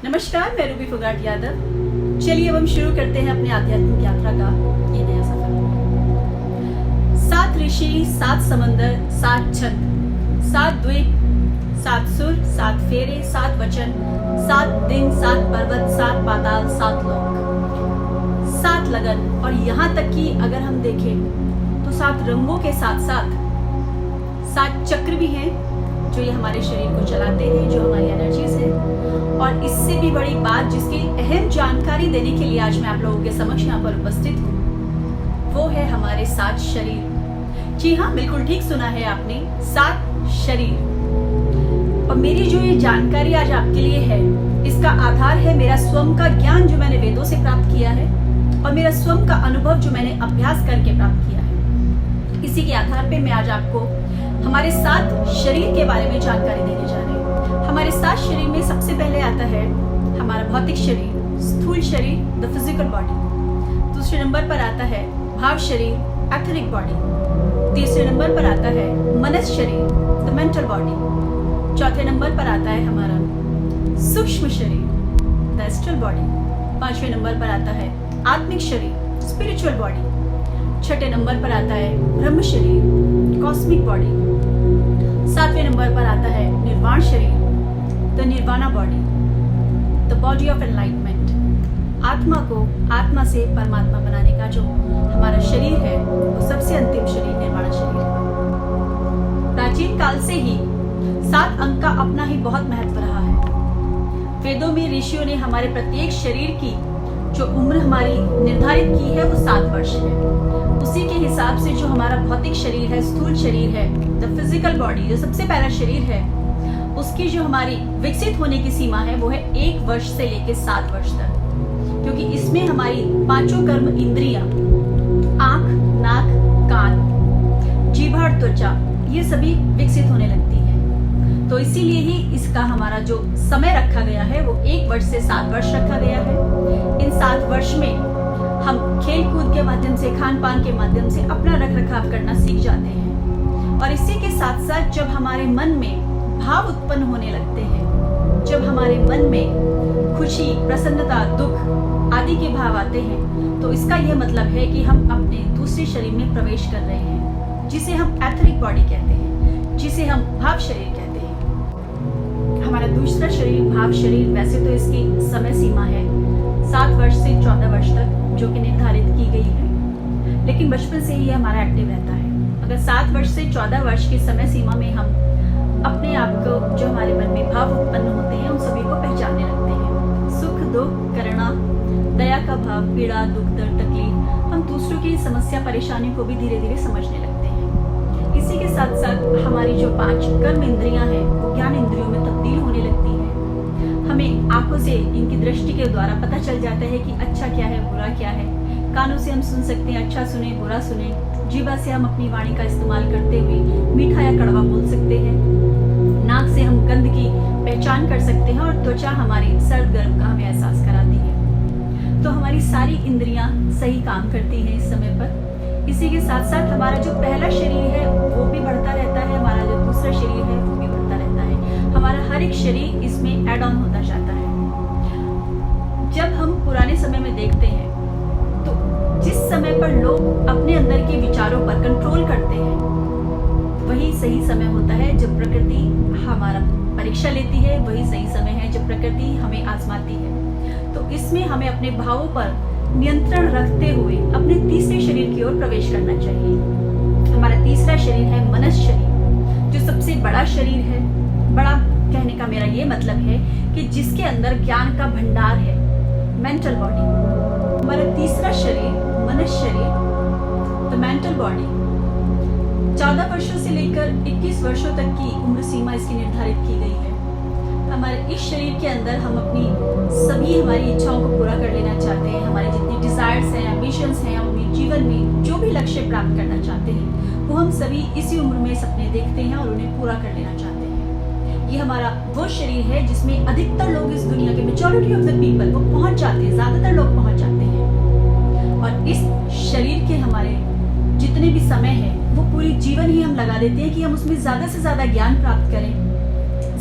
नमस्कार, मैं रूबी फोगाट यादव। चलिए अब हम शुरू करते हैं अपने आध्यात्मिक यात्रा का ये नया सफर। 7 ऋषि, 7 समंदर, 7 छंद, 7 द्वीप, 7 सुर, 7 फेरे, 7 वचन, 7 दिन, 7 पर्वत, 7 पाताल, 7 लोक, 7 लगन, और यहाँ तक कि अगर हम देखें तो 7 रंगों के साथ साथ 7 चक्र भी हैं जो ये हमारे शरीर को चलाते हैं, जो हमारी एनर्जीज है। और इससे भी बड़ी बात जिसकी अहम जानकारी देने के लिए आज मैं आप लोगों के समक्ष यहाँ पर उपस्थित हूँ, वो है हमारे 7 शरीर। जी हाँ, बिल्कुल ठीक सुना है आपने, 7 शरीर। और मेरी जो ये जानकारी आज आपके लिए है, इसका आधार है मेरा स्वयं का ज्ञान जो मैंने वेदों से प्राप्त किया है और मेरा स्वयं का अनुभव जो मैंने अभ्यास करके प्राप्त किया है। इसी के आधार पे मैं आज आपको हमारे 7 शरीर के बारे में जानकारी देने जा रही हूँ। हमारे 7 शरीर में सबसे पहले आता है हमारा भौतिक शरीर, स्थूल शरीर, द फिजिकल बॉडी। दूसरे नंबर पर आता है भाव शरीर, एथरिक बॉडी। तीसरे नंबर पर आता है मनस शरीर, द मेंटल बॉडी। चौथे नंबर पर आता है हमारा सूक्ष्म शरीर, द एस्ट्रल बॉडी। पांचवें नंबर पर आता है आत्मिक शरीर, स्पिरिचुअल बॉडी। छठे नंबर पर आता है ब्रह्म शरीर, कॉस्मिक बॉडी। 7वें नंबर पर आता है निर्वाण शरीर, the nirvana body, the body of enlightenment. आत्मा को आत्मा से परमात्मा बनाने का जो हमारा शरीर है वो सबसे अंतिम शरीर निर्वाणा शरीर है। प्राचीन काल से ही 7 अंक का अपना ही बहुत महत्व रहा है। वेदों में ऋषियों ने हमारे प्रत्येक शरीर की जो उम्र हमारी निर्धारित की है वो 7 वर्ष है। उसी के हिसाब से जो हमारा भौतिक शरीर है, स्थूल शरीर है, द फिजिकल बॉडी जो सबसे पहला शरीर है, उसकी जो हमारी विकसित होने की सीमा है वो है 1 वर्ष से लेकर 7 वर्ष तक। क्योंकि इसमें हमारी 5 कर्म इंद्रियां, आंख, नाक, कान, जीभ और त्वचा, ये सभी विकसित होने लगती है। तो इसीलिए ही इसका हमारा जो समय रखा गया है वो 1 वर्ष से 7 वर्ष रखा गया है। इन 7 वर्ष में हम खेल कूद के माध्यम से, खान पान के माध्यम से अपना रख रखाव करना सीख जाते हैं। और इसी के साथ साथ जब हमारे मन में भाव उत्पन्न होने लगते हैं, जब हमारे मन में खुशी, प्रसन्नता, दुख आदि के भाव आते हैं, तो इसका यह मतलब है कि हम अपने दूसरे शरीर में प्रवेश कर रहे हैं, जिसे हम एथरिक बॉडी कहते हैं, जिसे हम भाव शरीर कहते हैं। हमारा दूसरा शरीर भाव शरीर, वैसे तो इसकी समय सीमा है 7 वर्ष से 14 वर्ष तक जो कि निर्धारित की गई है, लेकिन बचपन से ही हमारा एक्टिव रहता है। अगर 7 वर्ष से 14 वर्ष की समय सीमा में हम अपने आप को, जो हमारे मन में भाव उत्पन्न होते हैं, उन सभी को पहचानने लगते हैं। सुख, दुख, करुणा, दया का भाव, पीड़ा, दुख, दर्द, तकलीफ, हम दूसरों की समस्या, परेशानी को भी धीरे धीरे समझने लगते हैं। इसी के साथ साथ हमारी जो 5 कर्म इंद्रियां हैं वो ज्ञान इंद्रियों में तब्दील होने लगती है। हमें आंखों से इनकी दृष्टि के द्वारा पता चल जाता है कि अच्छा क्या है, बुरा क्या है। कानों से हम सुन सकते हैं, अच्छा सुने, बुरा सुने। जीभा से हम अपनी वाणी का इस्तेमाल करते हुए मीठा या कड़वा बोल सकते हैं। नाक से हम गंध की पहचान कर सकते हैं और त्वचा हमारी सर्द गर्म का हमें एहसास कराती है। तो हमारी सारी इंद्रियां सही काम करती हैं इस समय पर। इसी के साथ साथ हमारा जो पहला शरीर है वो भी बढ़ता रहता है, हमारा जो दूसरा शरीर है वो भी बढ़ता रहता है। हमारा हर एक शरीर इसमें एड ऑन होता जाता है। जब हम पुराने समय में देखते हैं तो जिस समय पर लोग अपने अंदर के विचारों पर कंट्रोल करते हैं, वही सही समय होता है जब प्रकृति हमारा परीक्षा लेती है। वही सही समय है जब प्रकृति हमें आजमाती है। तो इसमें हमें अपने भावों पर नियंत्रण रखते हुए अपने तीसरे शरीर की ओर प्रवेश करना चाहिए। हमारा तीसरा शरीर है मनस शरीर, जो सबसे बड़ा शरीर है। बड़ा कहने का मेरा ये मतलब है कि जिसके अंदर ज्ञान का भंडार है, मेंटल बॉडी। हमारा तीसरा शरीर मनस शरीर, द मेंटल बॉडी, 14 वर्षों से लेकर 21 वर्षों तक की उम्र सीमा इसकी निर्धारित की गई है। हमारे इस शरीर के अंदर हम अपनी सभी हमारी इच्छाओं को पूरा कर लेना चाहते हैं। हमारे जितने डिजायर्स हैं, एम्बिशंस हैं, हम अपने जीवन में जो भी लक्ष्य प्राप्त करना चाहते हैं, वो हम सभी इसी उम्र में सपने देखते हैं और उन्हें पूरा कर लेना चाहते हैं। ये हमारा वो शरीर है जिसमें अधिकतर लोग इस दुनिया के, मेजॉरिटी ऑफ द पीपल, वो पहुंच जाते हैं, ज्यादातर लोग पहुंच जाते हैं। और इस शरीर के हमारे जितने भी समय है वो पूरी जीवन ही हम लगा देते हैं कि हम उसमें ज्यादा से ज्यादा ज्ञान प्राप्त करें,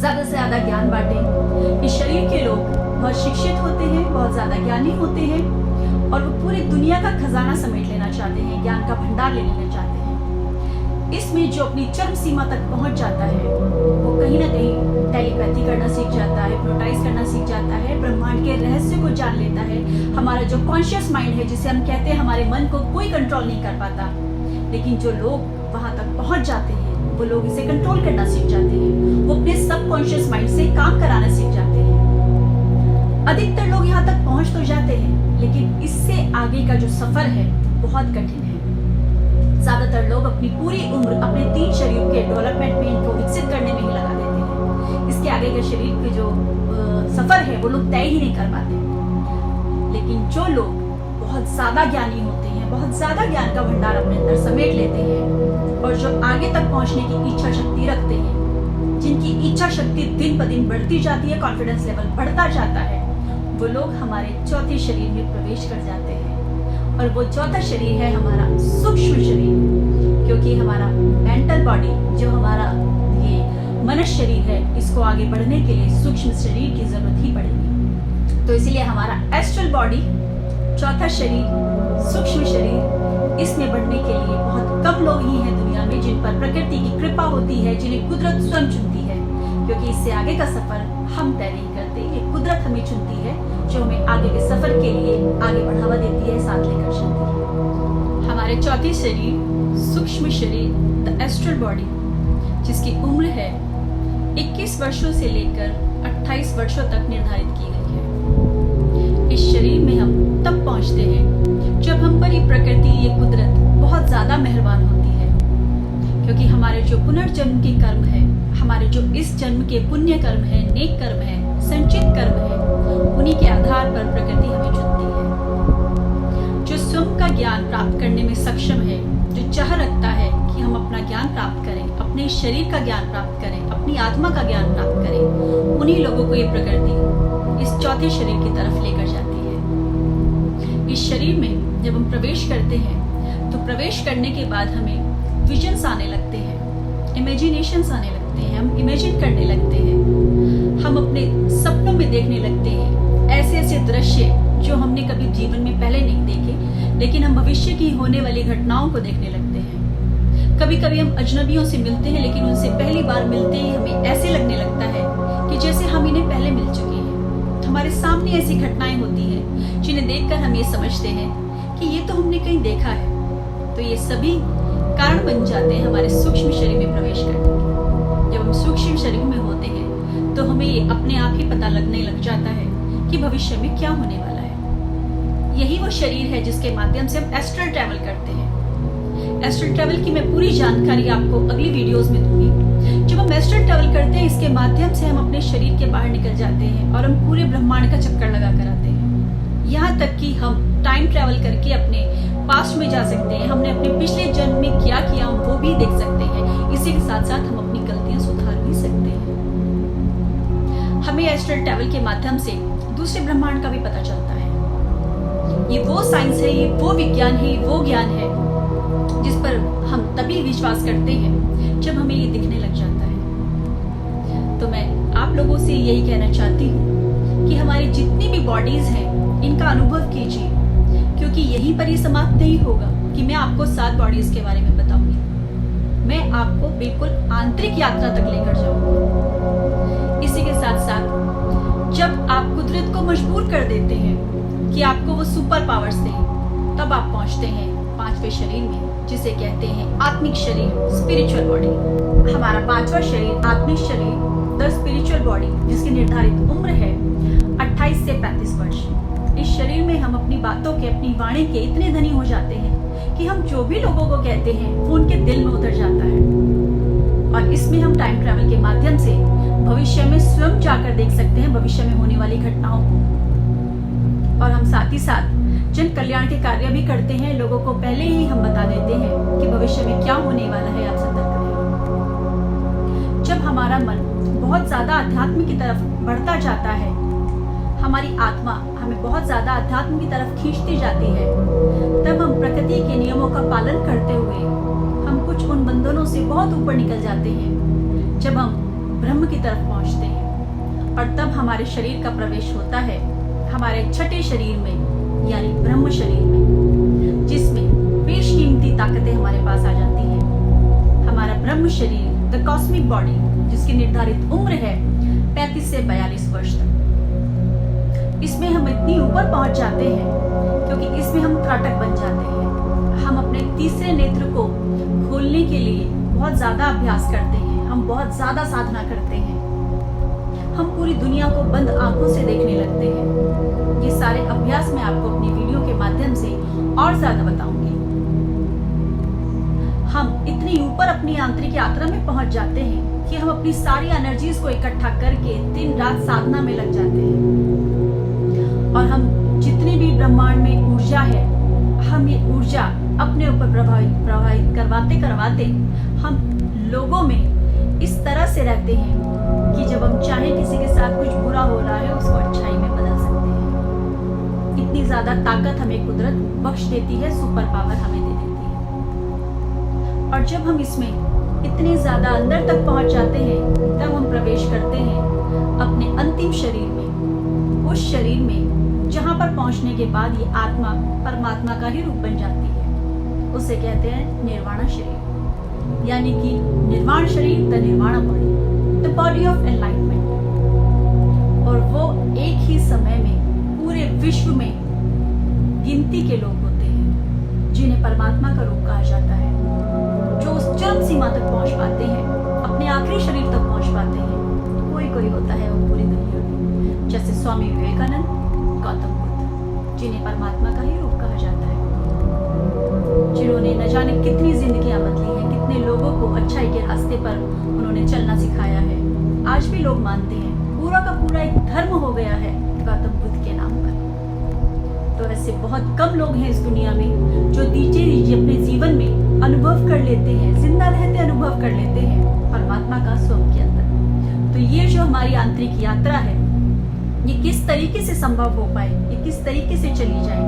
ज्यादा से ज्यादा ज्ञान बांटें। इस शरीर के लोग बहुत शिक्षित होते हैं, बहुत ज़्यादा ज्ञानी होते हैं और वो पूरी दुनिया का खजाना समेट लेना चाहते हैं, ज्ञान का भंडार ले लेना चाहते हैं। इसमें जो अपनी चरम सीमा तक पहुंच जाता है वो कहीं ना कहीं टेलीपैथी करना सीख जाता है, हिप्नोटाइज करना सीख जाता है, ब्रह्मांड के रहस्य को जान लेता है। हमारा जो कॉन्शियस माइंड है, जिसे हम कहते हैं हमारे मन को कोई कंट्रोल नहीं कर पाता, लेकिन जो लोग वहां तक पहुंच जाते हैं वो लोग इसे कंट्रोल करना सीख जाते हैं। वो अपने सबकॉन्शियस माइंड से काम कराना सीख जाते हैं। अधिकतर लोग यहाँ तक पहुंच तो जाते हैं, लेकिन इससे आगे का जो सफर है बहुत कठिन है। ज्यादातर लोग अपनी पूरी उम्र अपने 3 शरीर के डेवलपमेंट में, इनको विकसित करने में ही लगा देते हैं। इसके आगे के शरीर के जो सफर है वो लोग तय ही नहीं कर पाते। लेकिन जो लोग बहुत ज्यादा ज्ञानी होते हैं, बहुत ज्यादा ज्ञान का भंडार अपने अंदर समेट लेते हैं और जो आगे तक पहुंचने की इच्छा शक्ति रखते हैं, जिनकी इच्छा शक्ति दिन ब दिन बढ़ती जाती है, कॉन्फिडेंस लेवल बढ़ता जाता है, वो लोग हमारे चौथे शरीर में प्रवेश कर जाते हैं। और वो चौथा शरीर है हमारा सूक्ष्म शरीर, क्योंकि हमारा मेंटल बॉडी, जो हमारा ये मनुष्य शरीर है, इसको आगे बढ़ने के लिए सूक्ष्म शरीर की जरूरत ही पड़ेगी। तो इसलिए हमारा एस्ट्रल बॉडी, चौथा शरीर, सूक्ष्म शरीर, इसमें बढ़ने के लिए बहुत कम लोग ही हैं दुनिया में जिन पर प्रकृति की कृपा होती है, जिन्हें कुदरत स्वयं चुनती है। क्योंकि इससे आगे का सफर हम तय नहीं करते, ये कुदरत हमें चुनती है, जो हमें आगे के सफर के लिए आगे बढ़ावा देती है, साथ लेकर चलती है। हमारे चौथे शरीर, सूक्ष्म शरीर, द एस्ट्रल बॉडी, जिसकी उम्र है 21 वर्षों से लेकर 28 वर्षों तक निर्धारित की गई है। इस शरीर में हम तब पहुंचते हैं जब हम पर ये प्रकृति, ये कुदरत बहुत ज्यादा मेहरबान होती है। क्योंकि हमारे जो पुनर्जन्म के कर्म है, हमारे जो इस जन्म के पुण्य कर्म है, नेक कर्म है, संचित कर्म है, उन्हीं के आधार पर प्रकृति हमें चुनती है। जो स्वयं का ज्ञान प्राप्त करने में सक्षम है, जो चाह रखता है कि हम अपना ज्ञान प्राप्त करें, अपने शरीर का ज्ञान प्राप्त करें, अपनी आत्मा का ज्ञान प्राप्त करें, उन्हीं लोगों को ये प्रकृति इस चौथे शरीर की तरफ लेकर जाती है। इस शरीर में जब हम प्रवेश करते हैं तो प्रवेश करने के बाद हमें विजन्स आने लगते हैं, इमेजिनेशंस आने लगते हैं, हम इमेजिन करने लगते हैं, हम अपने सपनों में देखने लगते हैं ऐसे ऐसे दृश्य जो हमने कभी जीवन में पहले नहीं देखे, लेकिन हम भविष्य की होने वाली घटनाओं को देखने लगते हैं। कभी कभी हम अजनबियों से मिलते हैं, लेकिन उनसे पहली बार मिलते ही हमें ऐसे लगने लगता है कि जैसे हम इन्हें पहले मिल चुके हैं। हमारे सामने ऐसी घटनाएं होती हैं जिन्हें देखकर हम ये समझते हैं कि ये तो हमने कहीं देखा है। तो ये सभी कारण बन जाते हैं हमारे सूक्ष्म शरीर में प्रवेश करने के। जब हम सूक्ष्म शरीर में होते हैं तो हमें ये अपने आप ही पता लगने लग जाता है कि भविष्य में क्या होने वाला है। यही वो शरीर है जिसके माध्यम से हम एस्ट्रल ट्रैवल करते हैं। एस्ट्रल ट्रैवल की मैं पूरी जानकारी आपको अगली वीडियोस में दूंगी। जब हम एस्ट्रल ट्रैवल करते हैं, इसके माध्यम से हम अपने शरीर के बाहर निकल जाते हैं और हम पूरे ब्रह्मांड का चक्कर लगा कर आते हैं। यहाँ तक कि हम टाइम ट्रैवल करके अपने पास्ट में जा सकते हैं। हमने अपने पिछले जन्म में क्या किया हम वो भी देख सकते हैं। इसी के साथ साथ हम अपनी गलतियां सुधार भी सकते हैं। हमें एस्ट्रल ट्रैवल के माध्यम से दूसरे ब्रह्मांड का भी पता चलता है। ये वो साइंस है, ये वो विज्ञान है, ये वो ज्ञान है जिस पर हम तभी विश्वास करते हैं जब हमें ये दिखने लग जाता है। तो मैं आप लोगों से यही कहना चाहती हूँ कि हमारी जितनी भी बॉडीज हैं, इनका अनुभव कीजिए, क्योंकि यहीं पर ही समाप्त नहीं होगा कि मैं आपको 7 बॉडीज के बारे में बताऊंगी। मैं आपको बिल्कुल आंतरिक यात्रा तक लेकर जाऊंगी। इसी के साथ साथ जब आप कुदरत को मजबूर कर देते हैं कि आपको वो सुपर पावर्स दें, तब आप पहुंचते हैं 5वें शरीर में, जिसे कहते हैं आत्मिक शरीर, स्पिरिचुअल बॉडी। हमारा 5वां शरीर आत्मिक शरीर, द स्पिरिचुअल बॉडी, जिसकी निर्धारित उम्र है 28 से 35 वर्ष। इस शरीर में हम अपनी बातों के, अपनी वाणी के इतने धनी हो जाते हैं कि हम जो भी लोगों को कहते हैं वो उनके दिल में उतर जाता है। और इसमें हम टाइम ट्रैवल के माध्यम से भविष्य में स्वयं जाकर देख सकते हैं भविष्य में होने वाली घटनाओं को। और हम साथ ही साथ जन कल्याण के कार्य भी करते हैं। लोगों को पहले ही हम बता देते हैं कि भविष्य में क्या होने वाला है, आप सतर्क रहें। जब हमारा मन बहुत ज्यादा अध्यात्म की तरफ बढ़ता जाता है, हमारी आत्मा हमें बहुत ज्यादा अध्यात्म की तरफ खींचती जाती है, तब हम प्रकृति के नियमों का पालन करते हुए हम कुछ उन बंधनों से बहुत ऊपर निकल जाते हैं। जब हम ब्रह्म की तरफ पहुंचते हैं, और तब हमारे शरीर का प्रवेश होता है हमारे छठे शरीर में, यानी ब्रह्म शरीर में, जिसमें बेशकीमती ताकतें हमारे पास आ जाती हैं। हमारा ब्रह्म शरीर, द कॉस्मिक बॉडी, जिसकी निर्धारित उम्र है 35 से 42 वर्ष तक। इसमें हम इतनी ऊपर पहुंच जाते हैं क्योंकि इसमें हम त्राटक बन जाते हैं। हम अपने तीसरे नेत्र को खोलने के लिए बहुत ज्यादा अभ्यास करते हैं, हम बहुत ज्यादा साधना करते हैं, हम पूरी दुनिया को बंद आंखों से देखने लगते हैं। ये सारे अभ्यास मैं आपको अपनी वीडियो के माध्यम से और ज्यादा बताऊंगी। हम इतनी ऊपर अपनी आंतरिक यात्रा में पहुंच जाते हैं कि हम अपनी सारी एनर्जीज को इकट्ठा करके दिन रात साधना में लग जाते हैं, और हम जितनी भी ब्रह्मांड में ऊर्जा है, हम ये ऊर्जा अपने ऊपर प्रवाहित करवाते करवाते हम लोगों में इस तरह से रहते हैं कि जब हम चाहें किसी के साथ कुछ बुरा हो रहा है उसको अच्छाई में बदल सकते हैं। इतनी ज्यादा ताकत हमें कुदरत बख्श देती है, सुपर पावर हमें दे देती है। और जब हम इसमें इतने ज्यादा अंदर तक पहुंच जाते हैं तब हम प्रवेश करते हैं अपने अंतिम शरीर में, उस शरीर में जहां पर पहुंचने के बाद ये आत्मा परमात्मा का ही रूप बन जाती है। उसे कहते हैं निर्वाण शरीर, यानी कि निर्वाण शरीर, द निर्वाण body, the body of enlightenment. और वो एक ही समय में पूरे विश्व में गिनती के लोग होते हैं जिन्हें परमात्मा का रूप कहा जाता है, जो उस चरम सीमा तक पहुंच पाते हैं, अपने आखिरी शरीर तक पहुंच पाते हैं। कोई कोई होता है वो पूरी दुनिया में, जैसे स्वामी विवेकानंद, गौतम बुद्ध, जिन्हें परमात्मा का ही रूप कहा जाता है, जिन्होंने न जाने कितनी जिंदगियां बदली हैं, कितने लोगों को अच्छाई के रास्ते पर उन्होंने चलना सिखाया है। आज भी लोग मानते हैं, पूरा का पूरा एक धर्म हो गया है गौतम बुद्ध के नाम पर। तो ऐसे बहुत कम लोग हैं इस दुनिया में जो दीजिए अपने जीवन में अनुभव कर लेते हैं, जिंदा रहते अनुभव कर लेते हैं परमात्मा का स्वरूप के अंदर। तो ये जो हमारी आंतरिक यात्रा है, ये किस तरीके से संभव हो पाए, ये किस तरीके से चली जाए,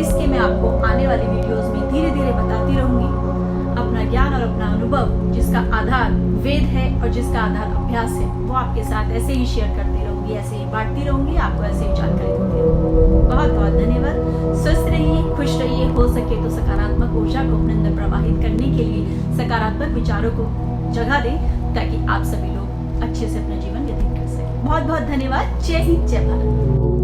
इसके मैं आपको आने वाली वीडियोस में धीरे धीरे बताती रहूंगी। अपना ज्ञान और अपना अनुभव, जिसका आधार वेद है और जिसका आधार अभ्यास है, वो आपके साथ ऐसे ही शेयर करती रहूंगी, ऐसे ही बांटती रहूंगी, आपको ऐसे ही जानकारी देती रहूंगी। बहुत बहुत धन्यवाद। स्वस्थ रहिए, खुश रहिए, हो सके तो सकारात्मक ऊर्जा को अपने अंदर प्रवाहित करने के लिए सकारात्मक विचारों को जगह दें, ताकि आप सभी लोग अच्छे से अपना जीवन व्यतीत कर सकें। बहुत बहुत धन्यवाद। जय हिंद, जय भारत।